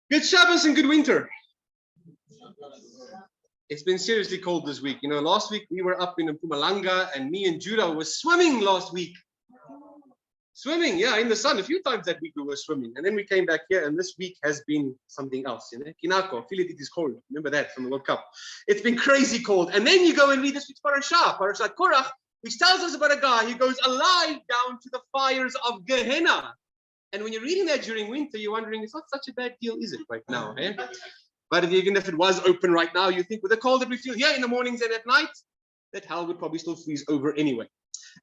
Good Shabbos and good winter. It's been seriously cold this week. You know, last week we were up in Mpumalanga and me and Judah were swimming last week. Swimming, yeah, in the sun. A few times that week we were swimming. And then we came back here and this week has been something else. You know, Kinako, feel it is cold. Remember that from the World Cup. It's been crazy cold. And then you go and read this week's Parashat Korach, which tells us about a guy who goes alive down to the fires of Gehenna. And when you're reading that during winter, you're wondering, it's not such a bad deal, is it, right now? Eh? But even if it was open right now, you think with the cold that we feel here in the mornings and at night, that hell would probably still freeze over anyway.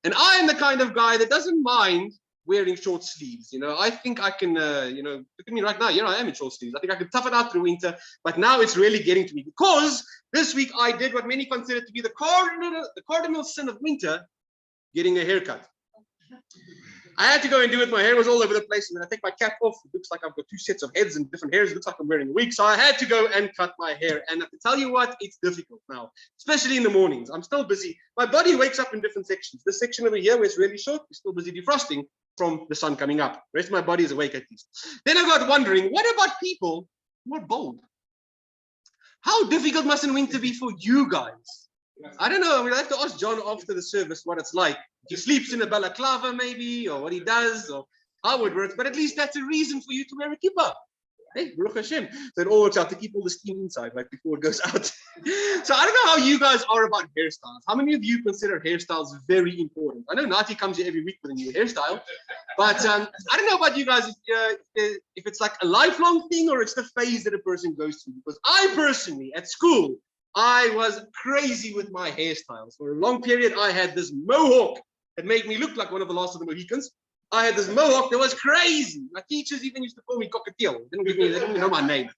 And I am the kind of guy that doesn't mind wearing short sleeves. You know, I think I can, look at me right now. Here I am in short sleeves. I think I can tough it out through winter. But now it's really getting to me because this week I did what many consider to be the cardinal sin of winter, getting a haircut. I had to go and do it. My hair was all over the place. And when I take my cap off, it looks like I've got two sets of heads and different hairs. It looks like I'm wearing a wig. So I had to go and cut my hair. And I have to tell you what, it's difficult now, especially in the mornings. I'm still busy. My body wakes up in different sections. This section over here where it's really short, we're still busy defrosting from the sun coming up. The rest of my body is awake at least. Then I got wondering, what about people who are bold? How difficult must winter be for you guys? I don't know. We'll have to ask John after the service what it's like. He sleeps in a balaclava maybe, or what he does, or how it works. But at least that's a reason for you to wear a kippah. Hey, Baruch Hashem. So it all works out to keep all the steam inside, like before it goes out. So I don't know how you guys are about hairstyles. How many of you consider hairstyles very important? I know Nati comes here every week with a new hairstyle. But I don't know about you guys if it's like a lifelong thing or it's the phase that a person goes through. Because I personally, at school, I was crazy with my hairstyles. For a long period, I had this mohawk that made me look like one of the last of the Mohicans. I had this mohawk that was crazy. My teachers even used to call me cockatiel. They didn't even know my name.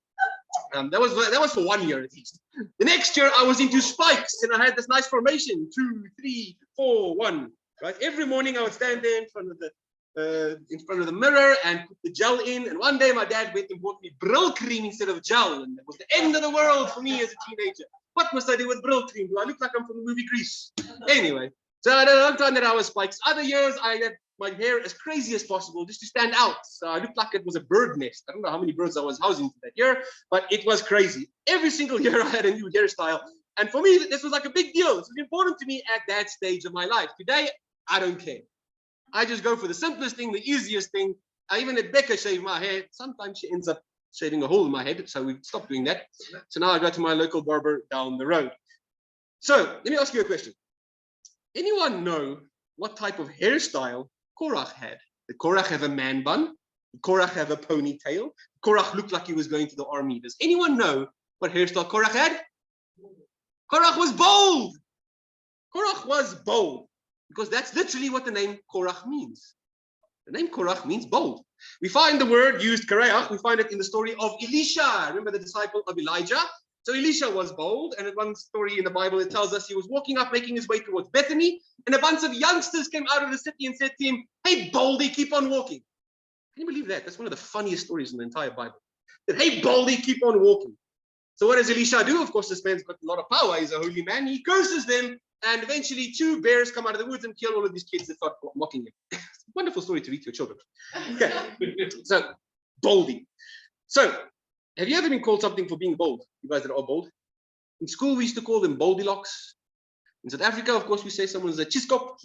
That was for 1 year at least. The next year, I was into spikes, and I had this nice formation: 2, 3, 4, 1. Right? Every morning, I would stand there in front of the mirror and put the gel in. And one day, my dad went and bought me Brill cream instead of gel, and it was the end of the world for me as a teenager. What must I do with Brill cream? Do I look like I'm from the movie Grease? Anyway, so I don't time that I was spikes. Other years, I had my hair as crazy as possible just to stand out. So I looked like it was a bird nest. I don't know how many birds I was housing for that year, but it was crazy. Every single year I had a new hairstyle. And for me, this was like a big deal. This was important to me at that stage of my life. Today, I don't care. I just go for the simplest thing, the easiest thing. I even let Becca shave my hair. Sometimes she ends up shaving a hole in my head, so we stopped doing that. So now I go to my local barber down the road. So let me ask you a question. Anyone know what type of hairstyle Korach had? Did Korach have a man bun? Did Korach have a ponytail? Korach looked like he was going to the army. Does anyone know what hairstyle Korach had? Korach was bold. Korach was bold because that's literally what the name Korach means. The name Korach means bold. We find the word used, Korach, we find it in the story of Elisha. Remember the disciple of Elijah? So Elisha was bold, and in one story in the Bible, it tells us he was walking up, making his way towards Bethany, and a bunch of youngsters came out of the city and said to him, "Hey, Baldy, keep on walking." Can you believe that? That's one of the funniest stories in the entire Bible. That, "Hey, Baldy, keep on walking." So what does Elisha do? Of course, this man's got a lot of power. He's a holy man. He curses them, and eventually 2 bears come out of the woods and kill all of these kids that start mocking him. It's a wonderful story to read to your children. Okay, so Baldy. So have you ever been called something for being bold? You guys that are bold? In school, we used to call them Goldilocks. In South Africa, of course, we say someone's a chiskop.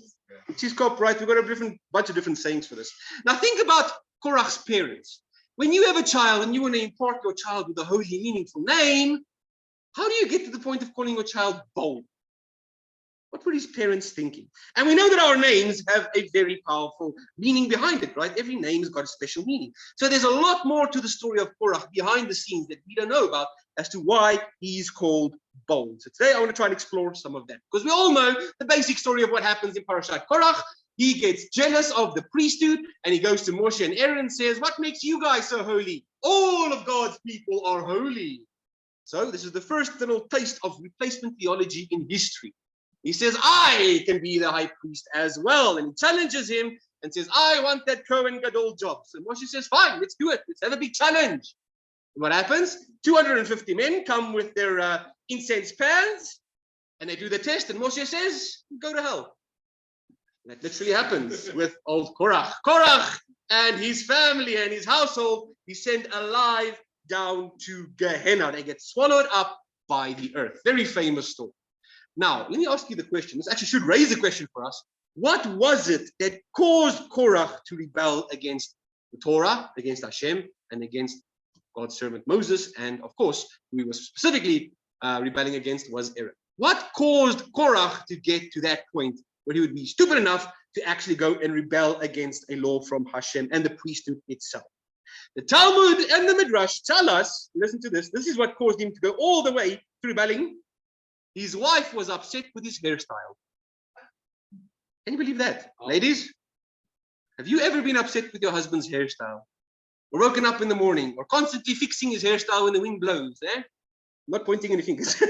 Chiskop, right? We've got a bunch of different sayings for this. Now think about Korach's parents. When you have a child and you want to impart your child with a holy, meaningful name, how do you get to the point of calling your child bold? What were his parents thinking? And we know that our names have a very powerful meaning behind it, right? Every name has got a special meaning. So there's a lot more to the story of Korach behind the scenes that we don't know about as to why he's called bold. So today I want to try and explore some of that. Because we all know the basic story of what happens in Parashat Korach. He gets jealous of the priesthood and he goes to Moshe and Aaron and says, "What makes you guys so holy? All of God's people are holy." So this is the first little taste of replacement theology in history. He says, "I can be the high priest as well." And he challenges him and says, "I want that Kohen Gadol job." So Moshe says, "Fine, let's do it. Let's have a big challenge." And what happens? 250 men come with their incense pans and they do the test. And Moshe says, "Go to hell." And that literally happens with old Korach. Korach and his family and his household, he sent alive down to Gehenna. They get swallowed up by the earth. Very famous story. Now, let me ask you the question. This actually should raise a question for us. What was it that caused Korach to rebel against the Torah, against Hashem, and against God's servant Moses? And of course, who he was specifically rebelling against was Aaron. What caused Korach to get to that point where he would be stupid enough to actually go and rebel against a law from Hashem and the priesthood itself? The Talmud and the Midrash tell us, listen to this, this is what caused him to go all the way to rebelling. His wife was upset with his hairstyle. Can you believe that? Ladies, have you ever been upset with your husband's hairstyle? Or woken up in the morning, or constantly fixing his hairstyle when the wind blows? I'm not pointing any fingers.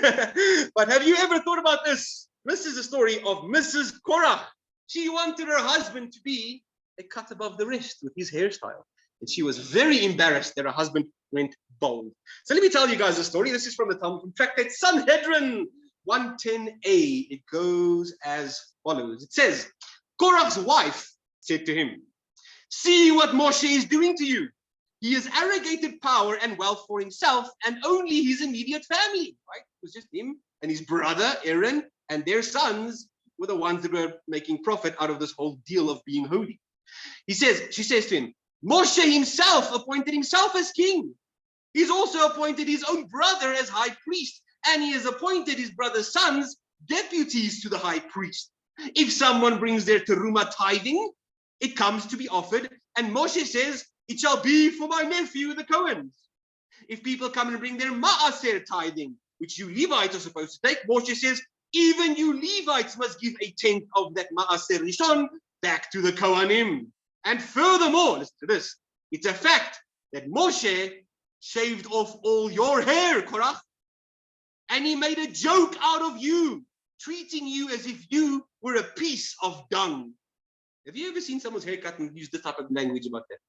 But have you ever thought about this? This is the story of Mrs. Korach. She wanted her husband to be a cut above the wrist with his hairstyle. And she was very embarrassed that her husband went bald. So let me tell you guys a story. This is from the Talmud, from Tractate Sanhedrin 110a. It goes as follows. It says, Korach's wife said to him, "See what Moshe is doing to you. He has arrogated power and wealth for himself and only his immediate family." Right? It was just him and his brother Aaron and their sons were the ones that were making profit out of this whole deal of being holy. She says to him, Moshe himself appointed himself as king. He's also appointed his own brother as high priest, and he has appointed his brother's sons deputies to the high priest. If someone brings their teruma tithing, it comes to be offered, and Moshe says, "It shall be for my nephew, the Cohens." If people come and bring their ma'aser tithing, which you Levites are supposed to take, Moshe says, even you Levites must give a tenth of that ma'aser rishon back to the Kohanim. And furthermore, listen to this, it's a fact that Moshe shaved off all your hair, Korach, and he made a joke out of you, treating you as if you were a piece of dung. Have you ever seen someone's haircut and use this type of language about that?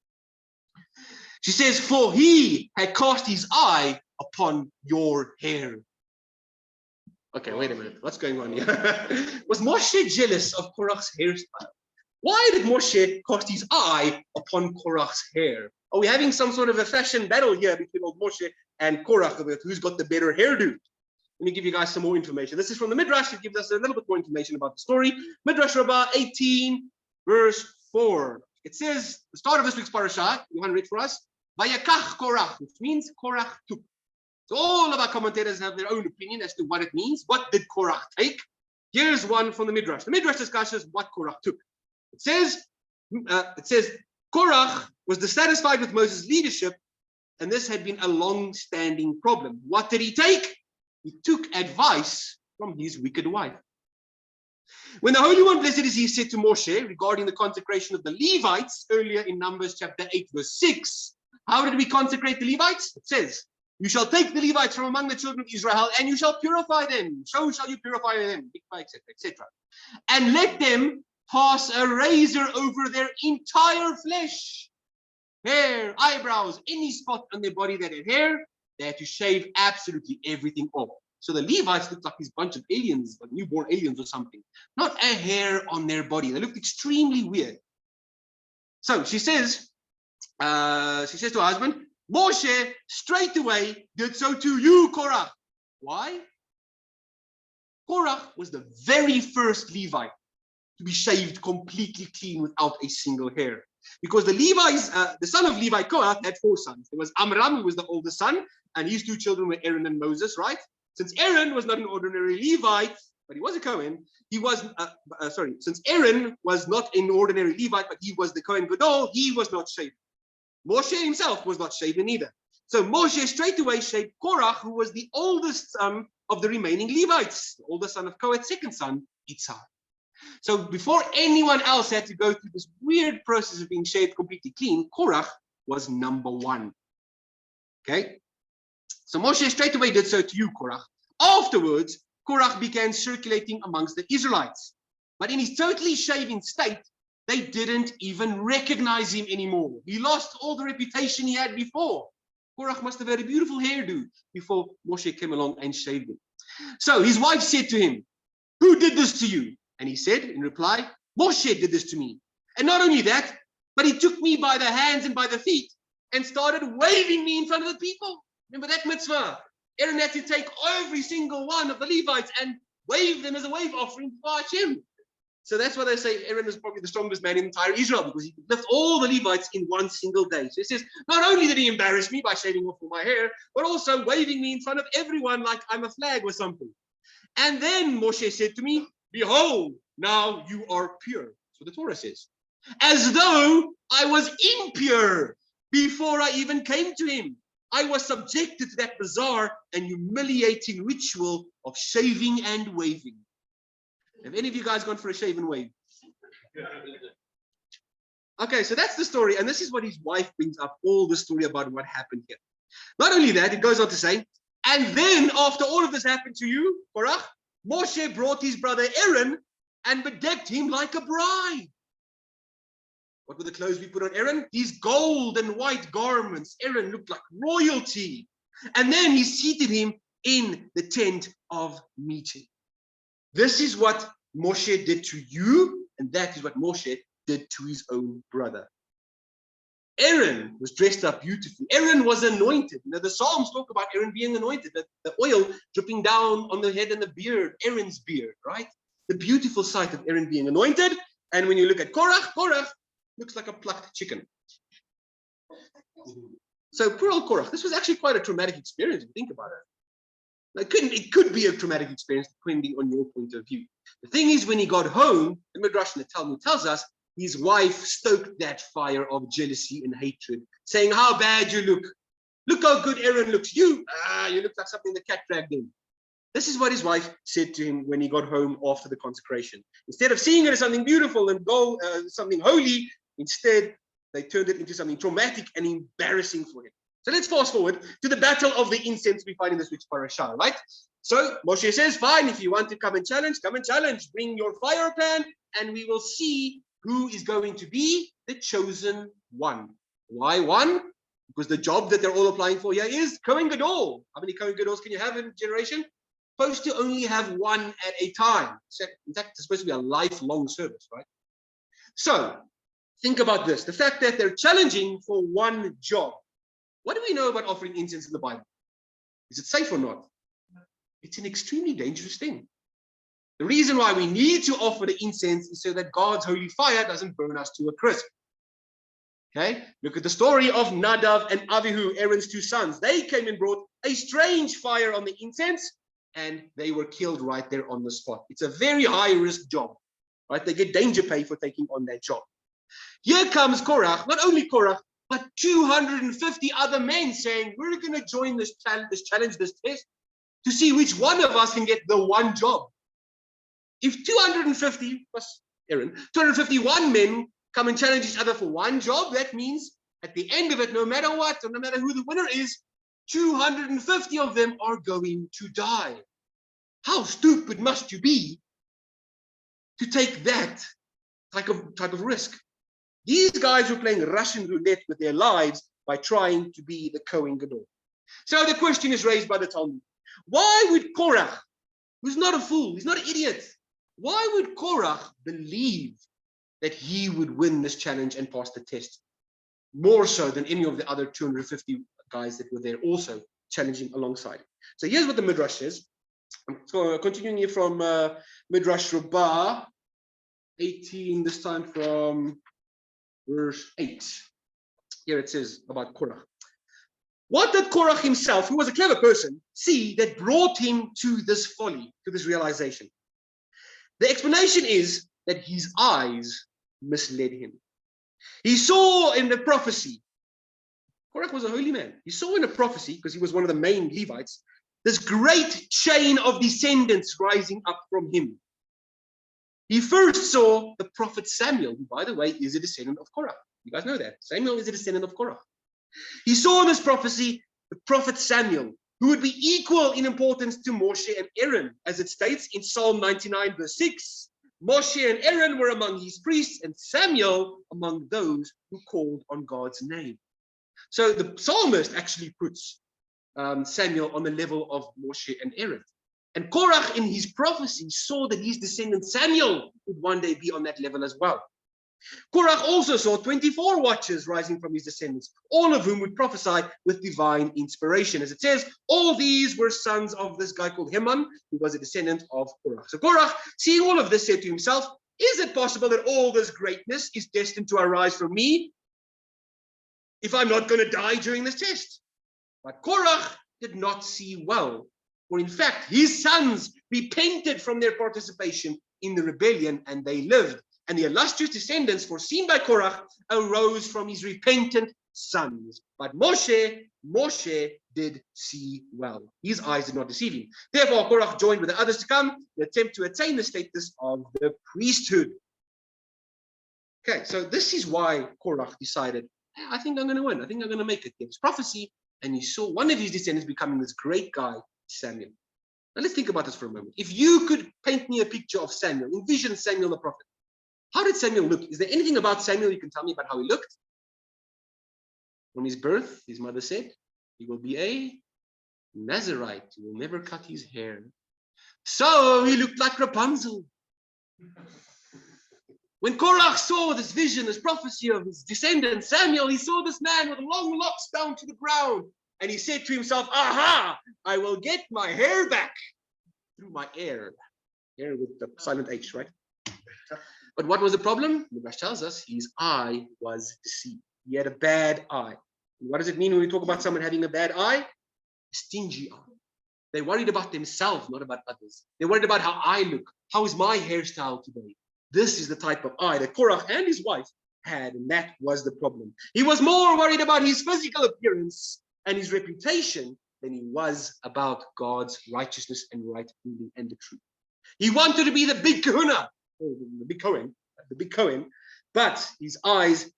She says, for he had cast his eye upon your hair. Okay, wait a minute. What's going on here? Was Moshe jealous of Korach's hairstyle? Why did Moshe cast his eye upon Korach's hair? Are we having some sort of a fashion battle here between old Moshe and Korach about who's got the better hairdo? Let me give you guys some more information. This is from the Midrash. It gives us a little bit more information about the story. Midrash Rabbah 18, verse 4. It says, the start of this week's parasha, Johan read for us, Vayakach Korach, which means Korach took. So all of our commentators have their own opinion as to what it means. What did Korach take? Here's one from the Midrash. The Midrash discusses what Korach took. It says, Korach was dissatisfied with Moses' leadership, and this had been a long-standing problem. What did he take? He took advice from his wicked wife. When the Holy One, blessed is he, said to Moshe regarding the consecration of the Levites, earlier in Numbers chapter 8, verse 6, how did we consecrate the Levites? It says, you shall take the Levites from among the children of Israel, and you shall purify them. So shall you purify them, etc., etc. And let them pass a razor over their entire flesh, hair, eyebrows, any spot on their body that had hair. They had to shave absolutely everything off. So the Levites looked like this bunch of aliens, like newborn aliens or something. Not a hair on their body. They looked extremely weird. So she says to her husband, Moshe straight away did so to you, Korach. Why? Korach was the very first Levite to be shaved completely clean without a single hair. Because the Levites, the son of Levi, Korach, had 4 sons. There was Amram, who was the oldest son, and his 2 children were Aaron and Moses, right? Since Aaron was not an ordinary Levite, but he was a Cohen, since Aaron was not an ordinary Levite, but he was the Cohen Gadol, he was not shaven. Moshe himself was not shaven either. So Moshe straight away shaved Korach, who was the oldest son of the remaining Levites, the oldest son of Kohath's second son, Itzhar. So before anyone else had to go through this weird process of being shaved completely clean, Korach was number 1. Okay? So Moshe straight away did so to you, Korach. Afterwards, Korach began circulating amongst the Israelites. But in his totally shaven state, they didn't even recognize him anymore. He lost all the reputation he had before. Korach must have had a beautiful hairdo before Moshe came along and shaved him. So his wife said to him, who did this to you? And he said in reply, Moshe did this to me. And not only that, But he took me by the hands and by the feet and started waving me in front of the people. Remember that mitzvah? Aaron had to take every single one of the Levites and wave them as a wave offering for Hashem. So that's why they say Aaron is probably the strongest man in entire Israel, because he could lift all the Levites in one single day. So he says, not only did he embarrass me by shaving off all my hair, but also waving me in front of everyone like I'm a flag or something. And then Moshe said to me, behold, now you are pure. That's what the Torah says. As though I was impure before I even came to him. I was subjected to that bizarre and humiliating ritual of shaving and waving. Have any of you guys gone for a shave and wave? Okay, so that's the story. And this is what his wife brings up, all the story about what happened here. Not only that, it goes on to say, and then after all of this happened to you, Korach, Moshe brought his brother Aaron and bedecked him like a bride. What were the clothes we put on Aaron? These gold and white garments. Aaron looked like royalty. And then he seated him in the tent of meeting. This is what Moshe did to you, and that is what Moshe did to his own brother. Aaron was dressed up beautifully. Aaron was anointed. Now the Psalms talk about Aaron being anointed, the oil dripping down on the head and the beard, Aaron's beard, right? The beautiful sight of Aaron being anointed. And when you look at Korach looks like a plucked chicken. So poor old Korach, this was actually quite a traumatic experience if you think about it. It could be a traumatic experience depending on your point of view. The thing is, when he got home, the Midrash and the Talmud tells us, his wife stoked that fire of jealousy and hatred, saying, how bad you look. Look how good Aaron looks. You look like something the cat dragged in. This is what his wife said to him when he got home after the consecration. Instead of seeing it as something beautiful and something holy, instead, they turned it into something traumatic and embarrassing for him. So let's fast forward to the battle of the incense we find in this week's parasha, right? So Moshe says, fine, if you want to come and challenge, bring your fire pan, and we will see who is going to be the chosen one. Why one? Because the job that they're all applying for here is Kohen Gadol. How many Kohen Gadols can you have in a generation? Supposed to only have one at a time. In fact, it's supposed to be a lifelong service, right? So think about this, the fact that they're challenging for one job. What do we know about offering incense in the Bible? Is it safe or not? It's an extremely dangerous thing. The reason why we need to offer the incense is so that God's holy fire doesn't burn us to a crisp. Okay, look at the story of Nadav and Avihu, Aaron's two sons. They came and brought a strange fire on the incense, and they were killed right there on the spot. It's a very high-risk job, right? They get danger pay for taking on that job. Here comes Korach, not only Korach, but 250 other men saying, we're going to join this challenge, this test, to see which one of us can get the one job. If 250 plus Aaron, 251 men come and challenge each other for one job, that means at the end of it, no matter what, or no matter who the winner is, 250 of them are going to die. How stupid must you be to take that type of risk? These guys were playing Russian roulette with their lives by trying to be the Kohen Gadol. So the question is raised by the Talmud. Why would Korach, who's not a fool, he's not an idiot, why would Korach believe that he would win this challenge and pass the test? More so than any of the other 250 guys that were there also challenging alongside. So here's what the Midrash says. So continuing here from Midrash Rabbah 18, this time from verse 8. Here it says about Korach. What did Korach himself, who was a clever person, see that brought him to this folly, to this realization? The explanation is that his eyes misled him. He saw in the prophecy, Korach was a holy man. He saw in a prophecy, because he was one of the main Levites, this great chain of descendants rising up from him. He first saw the prophet Samuel, who, by the way, is a descendant of Korach. You guys know that. Samuel is a descendant of Korach. He saw in this prophecy the prophet Samuel, who would be equal in importance to Moshe and Aaron, as it states in Psalm 99, verse 6. Moshe and Aaron were among his priests, and Samuel among those who called on God's name. So the psalmist actually puts Samuel on the level of Moshe and Aaron. And Korach in his prophecy saw that his descendant Samuel would one day be on that level as well. Korach also saw 24 watchers rising from his descendants, all of whom would prophesy with divine inspiration. As it says, all these were sons of this guy called Heman, who was a descendant of Korach. So Korach, seeing all of this, said to himself, is it possible that all this greatness is destined to arise from me if I'm not going to die during this test? But Korach did not see well, for in fact, his sons repented from their participation in the rebellion, and they lived. And the illustrious descendants foreseen by Korach arose from his repentant sons. But Moshe did see well. His eyes did not deceive him. Therefore, Korach joined with the others to come in an attempt to attain the status of the priesthood. Okay, so this is why Korach decided, I think I'm going to win. I think I'm going to make it. There was prophecy, and he saw one of his descendants becoming this great guy, Samuel. Now let's think about this for a moment. If you could paint me a picture of Samuel, envision Samuel the prophet. How did Samuel look? Is there anything about Samuel you can tell me about how he looked? From his birth, his mother said, he will be a Nazarite. He will never cut his hair. So he looked like Rapunzel. When Korach saw this vision, this prophecy of his descendant Samuel, he saw this man with long locks down to the ground. And he said to himself, aha, I will get my hair back through my hair. Hair with the silent H, right? But what was the problem? The Midrash tells us his eye was deceived. He had a bad eye. And what does it mean when we talk about someone having a bad eye? A stingy eye. They're worried about themselves, not about others. They're worried about how I look. How is my hairstyle today? This is the type of eye that Korach and his wife had, and that was the problem. He was more worried about his physical appearance and his reputation than he was about God's righteousness and right ruling and the truth. He wanted to be the big kahuna, the big Cohen, but his eyes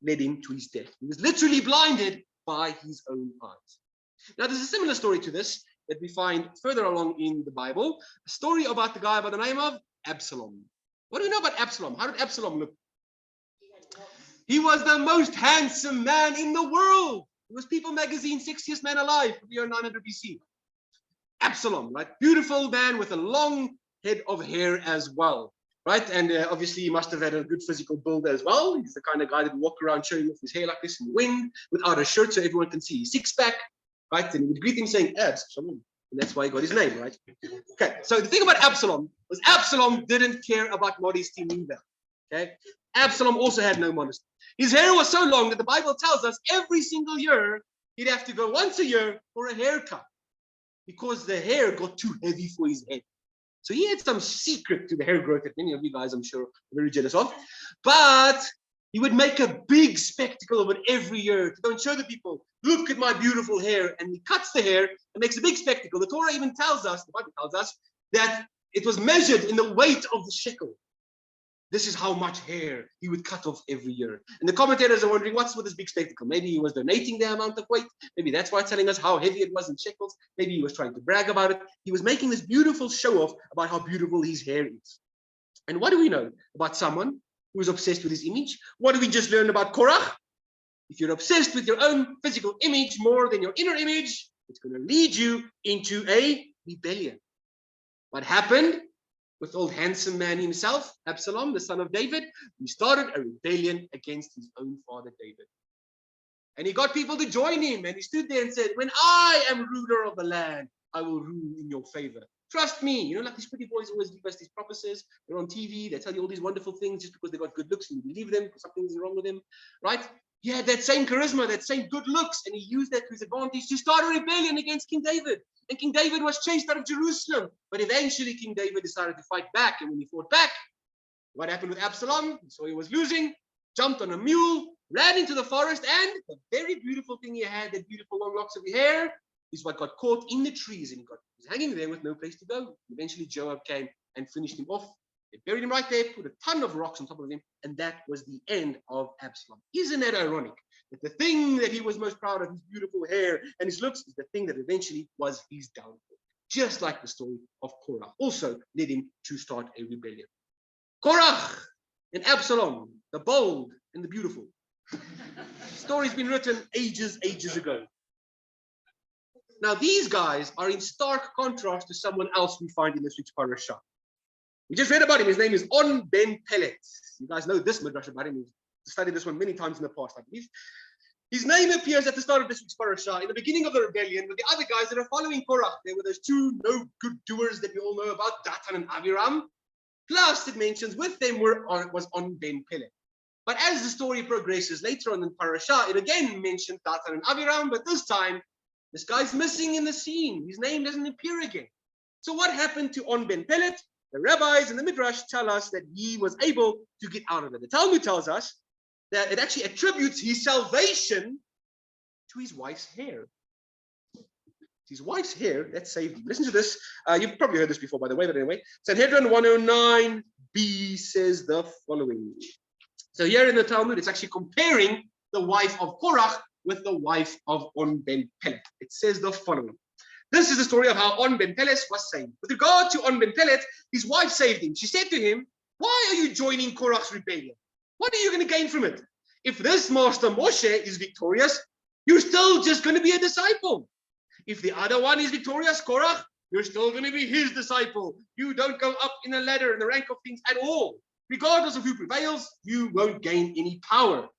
led him to his death. He was literally blinded by his own eyes. Now, there's a similar story to this that we find further along in the Bible, a story about the guy by the name of Absalom. What do we know about Absalom? How did Absalom look? He was the most handsome man in the world. It was People magazine, sexiest man alive for the year 900 BC. Absalom, right? Beautiful man with a long head of hair as well, right? And obviously he must have had a good physical build as well. He's the kind of guy that would walk around showing off his hair like this in the wind without a shirt so everyone can see his six-pack, right? And he would greet him saying, Absalom. And that's why he got his name, right? Okay, so the thing about Absalom was Absalom didn't care about modesty neither, okay? Absalom also had no modesty. His hair was so long that the Bible tells us every single year he'd have to go once a year for a haircut because the hair got too heavy for his head. So he had some secret to the hair growth that many of you guys, I'm sure, are very jealous of. But he would make a big spectacle of it every year to go and show the people, look at my beautiful hair. And he cuts the hair and makes a big spectacle. The Torah even tells us, the Bible tells us, that it was measured in the weight of the shekel. This is how much hair he would cut off every year. And the commentators are wondering, what's with this big spectacle? Maybe he was donating the amount of weight. Maybe that's why it's telling us how heavy it was in shekels. Maybe he was trying to brag about it. He was making this beautiful show off about how beautiful his hair is. And what do we know about someone who is obsessed with his image? What do we just learn about Korach? If you're obsessed with your own physical image more than your inner image, it's going to lead you into a rebellion. What happened with old handsome man himself, Absalom, the son of David? He started a rebellion against his own father David. And he got people to join him, and he stood there and said, when I am ruler of the land, I will rule in your favor. Trust me. You know, like these pretty boys always give us these promises. They're on TV. They tell you all these wonderful things just because they got good looks and you believe them because something's wrong with them, right? He had that same charisma, that same good looks, and he used that to his advantage to start a rebellion against King David. And King David was chased out of Jerusalem. But eventually King David decided to fight back. And when he fought back, what happened with Absalom? He saw he was losing, jumped on a mule, ran into the forest, and the very beautiful thing he had, that beautiful long locks of hair, is what got caught in the trees, and he was hanging there with no place to go. Eventually Joab came and finished him off. They buried him right there, put a ton of rocks on top of him, and that was the end of Absalom. Isn't that ironic? That the thing that he was most proud of, his beautiful hair and his looks, is the thing that eventually was his downfall. Just like the story of Korah, also led him to start a rebellion. Korach and Absalom, the bold and the beautiful. The story's been written ages ago. Now, these guys are in stark contrast to someone else we find in this week's parasha. We just read about him. His name is On Ben Pelet. You guys know this midrash about him. We've studied this one many times in the past, I believe. His name appears at the start of this week's parasha, in the beginning of the rebellion, with the other guys that are following Korach. There were those two no good doers that we all know about, Datan and Abiram. Plus, it mentions with them was On Ben Pelet. But as the story progresses later on in parasha, it again mentions Datan and Abiram, but this time, this guy's missing in the scene. His name doesn't appear again. So what happened to On Ben Pelet? The rabbis and the midrash tell us that he was able to get out of it. The Talmud tells us that it actually attributes his salvation to his wife's hair. His wife's hair that saved him. Listen to this. You've probably heard this before, by the way, but anyway. Sanhedrin 109b says the following. So here in the Talmud, it's actually comparing the wife of Korach with the wife of On Ben Pelet. It says the following. This is the story of how On Ben Pelet was saved. With regard to On Ben Pelet, his wife saved him. She said to him, "Why are you joining Korach's rebellion? What are you going to gain from it? If this master Moshe is victorious, you're still just going to be a disciple. If the other one is victorious, Korach, you're still going to be his disciple. You don't go up in the ladder in the rank of things at all. Regardless of who prevails, you won't gain any power.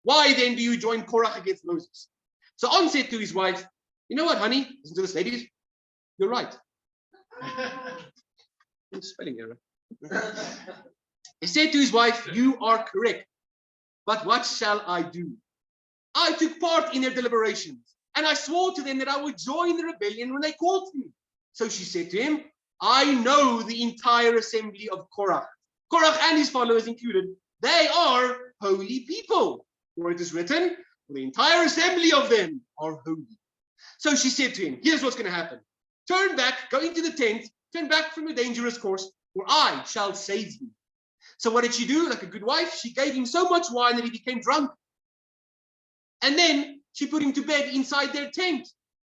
Why then do you join Korach against Moses?" So On said to his wife, "You know what, honey? Listen to this, ladies. You're right." Spelling error. He said to his wife, "You are correct. But what shall I do? I took part in their deliberations, and I swore to them that I would join the rebellion when they called me." So she said to him, "I know the entire assembly of Korach. Korach and his followers included. They are holy people. For it is written, the entire assembly of them are holy." So she said to him, "Here's what's going to happen. Turn back, go into the tent, turn back from your dangerous course, or I shall save you." So what did she do? Like a good wife, she gave him so much wine that he became drunk. And then she put him to bed inside their tent.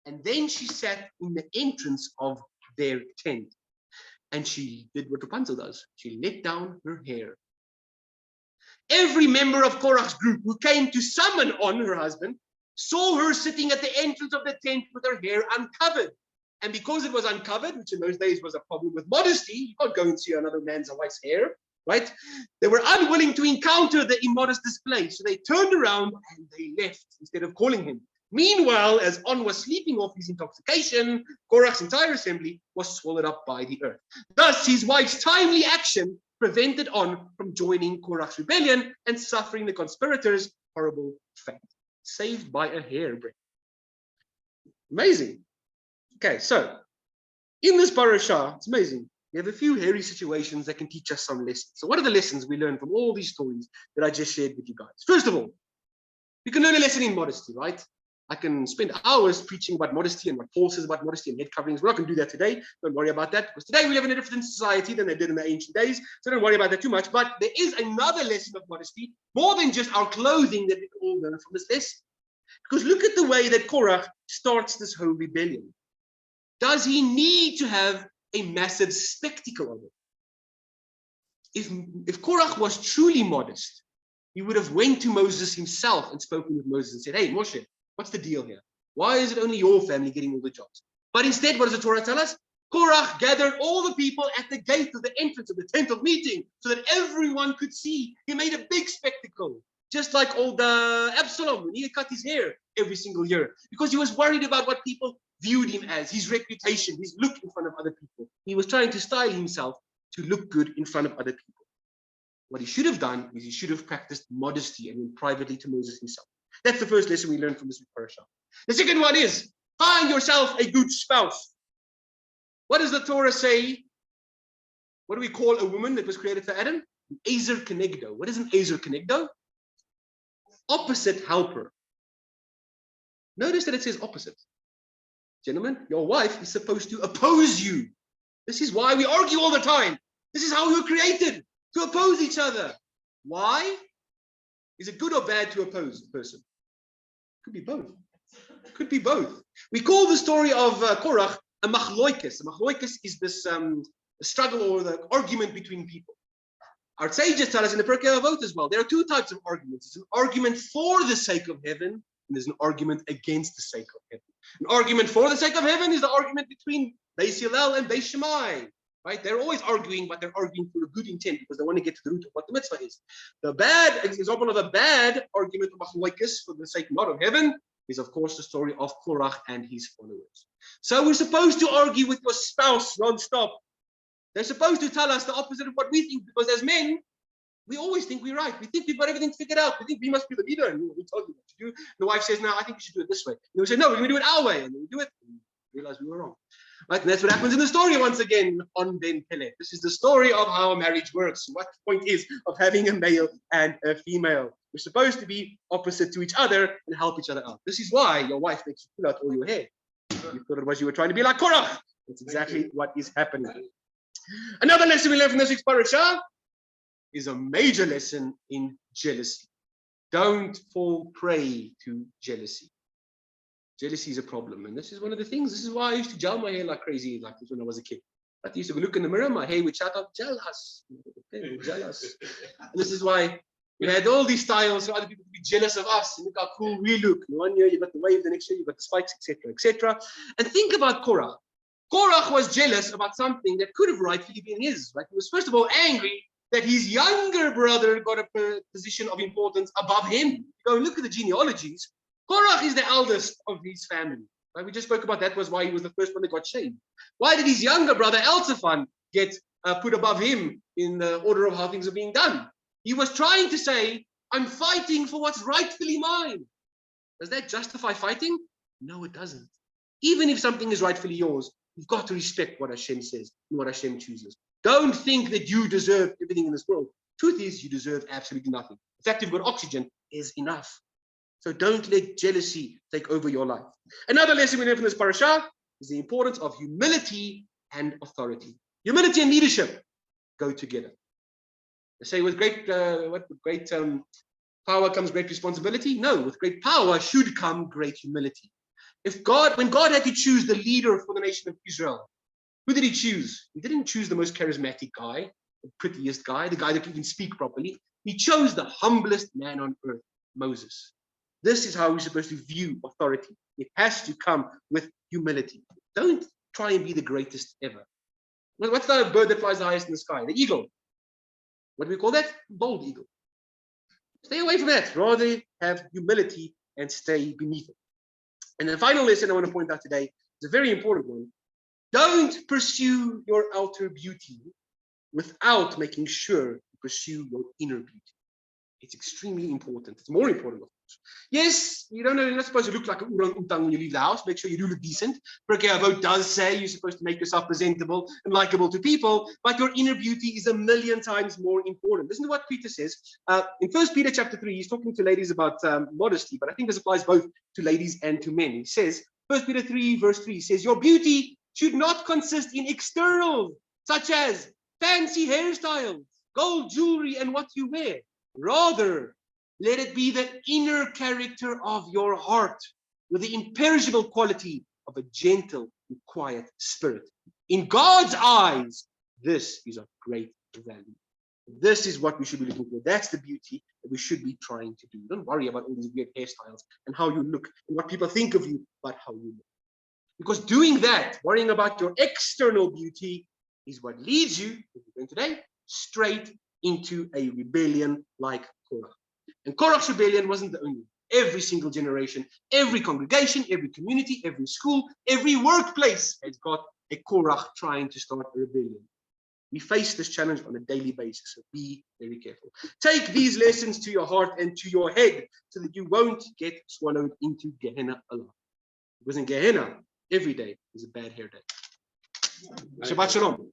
And then she sat in the entrance of their tent. And she did what Rapunzel does. She let down her hair. Every member of Korach's group who came to summon On, her husband, saw her sitting at the entrance of the tent with her hair uncovered. And because it was uncovered, which in those days was a problem with modesty, you can't go and see another man's or wife's hair, right? They were unwilling to encounter the immodest display. So they turned around and they left instead of calling him. Meanwhile, as On was sleeping off his intoxication, Korach's entire assembly was swallowed up by the earth. Thus, his wife's timely action prevented On from joining Korach's rebellion and suffering the conspirators' horrible fate. Saved by a hairbreadth. Amazing. Okay, so in this parasha, it's amazing. We have a few hairy situations that can teach us some lessons. So what are the lessons we learn from all these stories that I just shared with you guys? First of all, we can learn a lesson in modesty, right? I can spend hours preaching about modesty and what Paul says about modesty and head coverings. We're not going to do that today. Don't worry about that, because today we live in a different society than they did in the ancient days. So don't worry about that too much. But there is another lesson of modesty, more than just our clothing, that we can all learn from this lesson. Because look at the way that Korach starts this whole rebellion. Does he need to have a massive spectacle of it? If Korach was truly modest, he would have went to Moses himself and spoken with Moses and said, "Hey, Moshe, what's the deal here? Why is it only your family getting all the jobs?" But instead, what does the Torah tell us? Korach gathered all the people at the gate of the entrance of the tent of meeting so that everyone could see. He made a big spectacle, just like old Absalom when he cut his hair every single year, because he was worried about what people viewed him as, his reputation, his look in front of other people. He was trying to style himself to look good in front of other people. What he should have done is he should have practiced modesty and went privately to Moses himself. That's the first lesson we learned from this parasha. The second one is, find yourself a good spouse. What does the Torah say? What do we call a woman that was created for Adam? An Ezer Kenegdo. What is an Ezer Kenegdo? Opposite helper. Notice that it says opposite. Gentlemen, your wife is supposed to oppose you. This is why we argue all the time. This is how we were created, to oppose each other. Why? Is it good or bad to oppose a person? Could be both. Could be both. We call the story of Korach a machloikis. A machloikis is this struggle or the argument between people. Our sages tell us in the Pirkei Avot as well, there are two types of arguments. It's an argument for the sake of heaven, and there's an argument against the sake of heaven. An argument for the sake of heaven is the argument between Beis Hillel and Beis Shammai. Right? They're always arguing, but they're arguing for a good intent because they want to get to the root of what the mitzvah is. The bad example of a bad argument of machlokes for the sake not of heaven is, of course, the story of Korach and his followers. So we're supposed to argue with your spouse non-stop. They're supposed to tell us the opposite of what we think, because as men, we always think we're right. We think we've got everything figured out. We think we must be the leader, and we told you what to do. The wife says, "No, I think you should do it this way." And we say, "No, we're going to do it our way," and then we do it. And we realize we were wrong. Right? And that's what happens in the story once again on Ben Pele. This is the story of how a marriage works. What the point is of having a male and a female. We're supposed to be opposite to each other and help each other out. This is why your wife makes you pull out all your hair. You thought it was you were trying to be like Korach. That's exactly what is happening. Another lesson we learned from this week's parasha is a major lesson in jealousy. Don't fall prey to jealousy. Jealousy is a problem, and this is one of the things. This is why I used to gel my hair like crazy, like this when I was a kid. I used to look in the mirror, my hair would shout out, "Jealous, jealous." And this is why we had all these styles for other people to be jealous of us. And look how cool we look. One year you got the wave, the next year you got the spikes, etc., etc. And think about Korach. Korach was jealous about something that could have rightfully been his. Right? He was first of all angry that his younger brother got a position of importance above him. Go look at the genealogies. Korach is the eldest of his family. Right? We just spoke about that was why he was the first one that got shamed. Why did his younger brother Elzaphan get put above him in the order of how things are being done? He was trying to say, "I'm fighting for what's rightfully mine." Does that justify fighting? No, it doesn't. Even if something is rightfully yours, you've got to respect what Hashem says and what Hashem chooses. Don't think that you deserve everything in this world. Truth is, you deserve absolutely nothing. The fact you've got oxygen is enough. So don't let jealousy take over your life. Another lesson we learn from this parasha is the importance of humility and authority. Humility and leadership go together. They say with great power comes great responsibility. No, with great power should come great humility. When God had to choose the leader for the nation of Israel, who did he choose? He didn't choose the most charismatic guy, the prettiest guy, the guy that could even speak properly. He chose the humblest man on earth, Moses. This is how we're supposed to view authority. It has to come with humility. Don't try and be the greatest ever. What's the bird that flies the highest in the sky? The eagle. What do we call that? Bald eagle. Stay away from that. Rather have humility and stay beneath it. And the final lesson I want to point out today is a very important one. Don't pursue your outer beauty without making sure you pursue your inner beauty. It's extremely important. It's more important, of course. Yes, you're not supposed to look like an orang-utang when you leave the house. Make sure you do look decent. Pirkei Avot does say you're supposed to make yourself presentable and likable to people, but your inner beauty is a million times more important. Listen to what Peter says. In 1 Peter chapter 3, he's talking to ladies about modesty, but I think this applies both to ladies and to men. He says, 1 Peter 3, verse 3 says, your beauty should not consist in externals, such as fancy hairstyles, gold jewelry, and what you wear. Rather, let it be the inner character of your heart with the imperishable quality of a gentle and quiet spirit. In God's eyes, this is of great value. This is what we should be looking for. That's the beauty that we should be trying to do. Don't worry about all these weird hairstyles and how you look and what people think of you, but how you look. Because doing that, worrying about your external beauty, is what leads you, as we're doing today, straight into a rebellion like Korach. And Korach's rebellion wasn't the only one. Every single generation, every congregation, every community, every school, every workplace has got a Korach trying to start a rebellion. We face this challenge on a daily basis, so be very careful. Take these lessons to your heart and to your head so that you won't get swallowed into Gehenna alone. Because in Gehenna, every day is a bad hair day. Shabbat Shalom.